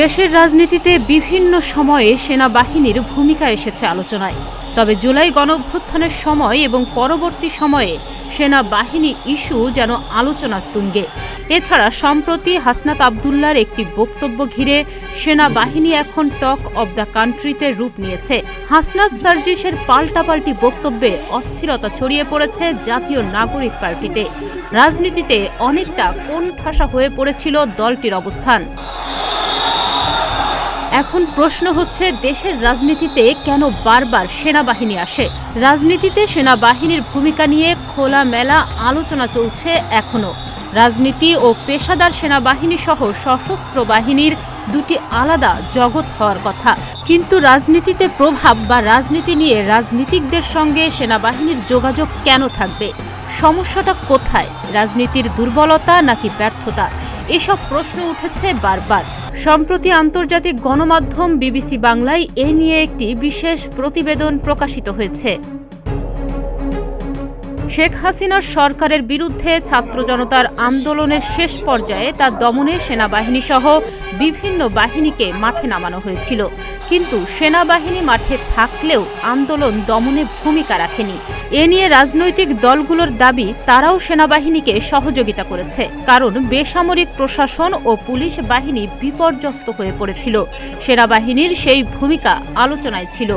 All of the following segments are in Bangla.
দেশের রাজনীতিতে বিভিন্ন সময়ে সেনাবাহিনীর ভূমিকা এসেছে আলোচনায়। তবে জুলাই গণঅভ্যুত্থানের সময় এবং পরবর্তী সময়ে সেনাবাহিনী ইস্যু যেন আলোচনার তুঙ্গে। এছাড়া সম্প্রতি হাসনাত আবদুল্লাহর একটি বক্তব্য ঘিরে সেনাবাহিনী এখন টক অব দ্য কান্ট্রিতে রূপ নিয়েছে। হাসনাত সার্জিসের পাল্টাপাল্টি বক্তব্যে অস্থিরতা ছড়িয়ে পড়েছে জাতীয় নাগরিক পার্টিতে। রাজনীতিতে অনেকটা কোণঠাসা হয়ে পড়েছিল দলটির অবস্থান। এখন প্রশ্ন হচ্ছে, দেশের রাজনীতিতে কেন বারবার সেনাবাহিনী আসে? রাজনীতিতে সেনাবাহিনীর ভূমিকা নিয়ে খোলামেলা আলোচনা চলছে এখনও। রাজনীতি ও পেশাদার সেনাবাহিনী সহ সশস্ত্র বাহিনীর দুটি আলাদা জগৎ হওয়ার কথা। কিন্তু রাজনীতিতে প্রভাব বা রাজনীতি নিয়ে রাজনীতিকদের সঙ্গে সেনাবাহিনীর যোগাযোগ কেন থাকবে? সমস্যাটা কোথায়? রাজনীতির দুর্বলতা নাকি ব্যর্থতা? এসব প্রশ্ন উঠেছে বারবার। সম্প্রতি আন্তর্জাতিক গণমাধ্যম বিবিসি বাংলায় এ নিয়ে একটি বিশেষ প্রতিবেদন প্রকাশিত হয়েছে। শেখ হাসিনার সরকারের বিরুদ্ধে ছাত্র জনতার আন্দোলনের শেষ পর্যায়ে তা দমনে সেনাবাহিনী সহ বিভিন্ন বাহিনীকে মাঠে নামানো হয়েছিল। কিন্তু সেনাবাহিনী মাঠে থাকলেও আন্দোলন দমনে ভূমিকা রাখেনি। এ নিয়ে রাজনৈতিক দলগুলোর দাবি, তারাও সেনাবাহিনীকে সহযোগিতা করেছে, কারণ বেসামরিক প্রশাসন ও পুলিশ বাহিনী বিপর্যস্ত হয়ে পড়েছিল। সেনাবাহিনীর সেই ভূমিকা আলোচনায় ছিল।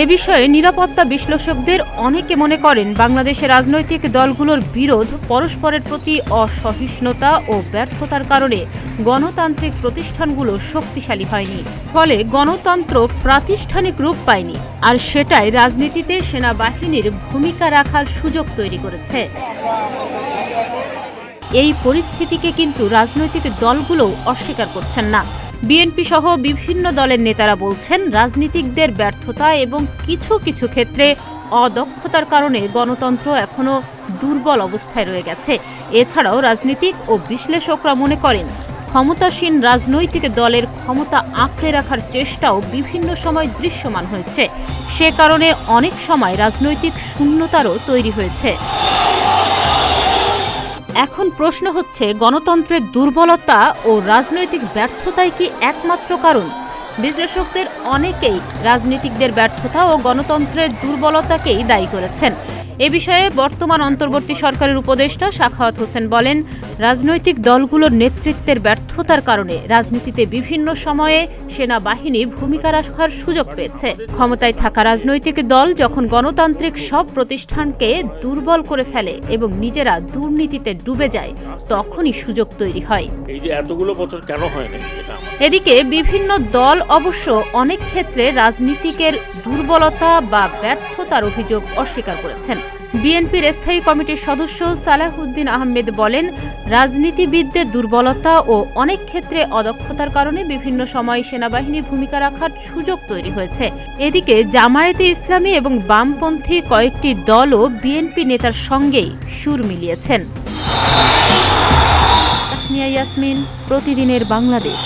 এ বিষয়ে নিরাপত্তা বিশ্লেষকদের অনেকে মনে করেন, বাংলাদেশের রাজনৈতিক দলগুলোর বিরোধ, পরস্পরের প্রতি অসহিষ্ণুতা ও ব্যর্থতার কারণে গণতান্ত্রিক প্রতিষ্ঠানগুলো শক্তিশালী হয়নি। ফলে গণতন্ত্র প্রাতিষ্ঠানিক রূপ পায়নি, আর সেটাই রাজনীতিতে সেনাবাহিনীর ভূমিকা রাখার সুযোগ তৈরি করেছে। এই পরিস্থিতিকে কিন্তু রাজনৈতিক দলগুলোও অস্বীকার করছেন না। বিএনপি সহ বিভিন্ন দলের নেতারা বলছেন, রাজনীতিকদের ব্যর্থতা এবং কিছু কিছু ক্ষেত্রে অদক্ষতার কারণে গণতন্ত্র এখনও দুর্বল অবস্থায় রয়ে গেছে। এছাড়াও রাজনীতিক ও বিশ্লেষকরা মনে করেন, ক্ষমতাসীন রাজনৈতিক দলের ক্ষমতা আঁকড়ে রাখার চেষ্টাও বিভিন্ন সময় দৃশ্যমান হয়েছে। সে কারণে অনেক সময় রাজনৈতিক শূন্যতারও তৈরি হয়েছে। এখন প্রশ্ন হচ্ছে, গণতন্ত্রের দুর্বলতা ও রাজনৈতিক ব্যর্থতাই কি একমাত্র কারণ? বিশ্লেষকদের অনেকেই রাজনীতিকদের ব্যর্থতা ও গণতন্ত্রের দুর্বলতাকেই দায়ী করেছেন। এ বিষয়ে বর্তমান অন্তর্বর্তী সরকারের উপদেষ্টা সাখাওয়াত হোসেন বলেন, রাজনৈতিক দলগুলোর নেতৃত্বের ব্যর্থতার কারণে রাজনীতিতে বিভিন্ন সময়ে সেনাবাহিনী ভূমিকা রাখার সুযোগ পেয়েছে। ক্ষমতায় থাকা রাজনৈতিক দল যখন গণতান্ত্রিক সব প্রতিষ্ঠানকে দুর্বল করে ফেলে এবং নিজেরা দুর্নীতিতে ডুবে যায়, তখনই সুযোগ তৈরি হয়। এই যে এতগুলো বছর কেন হয় না? এদিকে বিভিন্ন দল অবশ্য অনেক ক্ষেত্রে রাজনীতিকের দুর্বলতা বা ব্যর্থতার অভিযোগ অস্বীকার করেছেন। বিএনপির স্থায়ী কমিটির সদস্য সালাহউদ্দিন আহমেদ বলেন, রাজনীতিবিদদের দুর্বলতা ও অনেক ক্ষেত্রে অদক্ষতার কারণে বিভিন্ন সময় সেনাবাহিনীর ভূমিকা রাখার সুযোগ তৈরি হয়েছে। এদিকে জামায়াতে ইসলামী এবং বামপন্থী কয়েকটি দলও বিএনপি নেতার সঙ্গেই সুর মিলিয়েছেন। তাহনিয়া ইয়াসমিন, প্রতিদিনের বাংলাদেশ।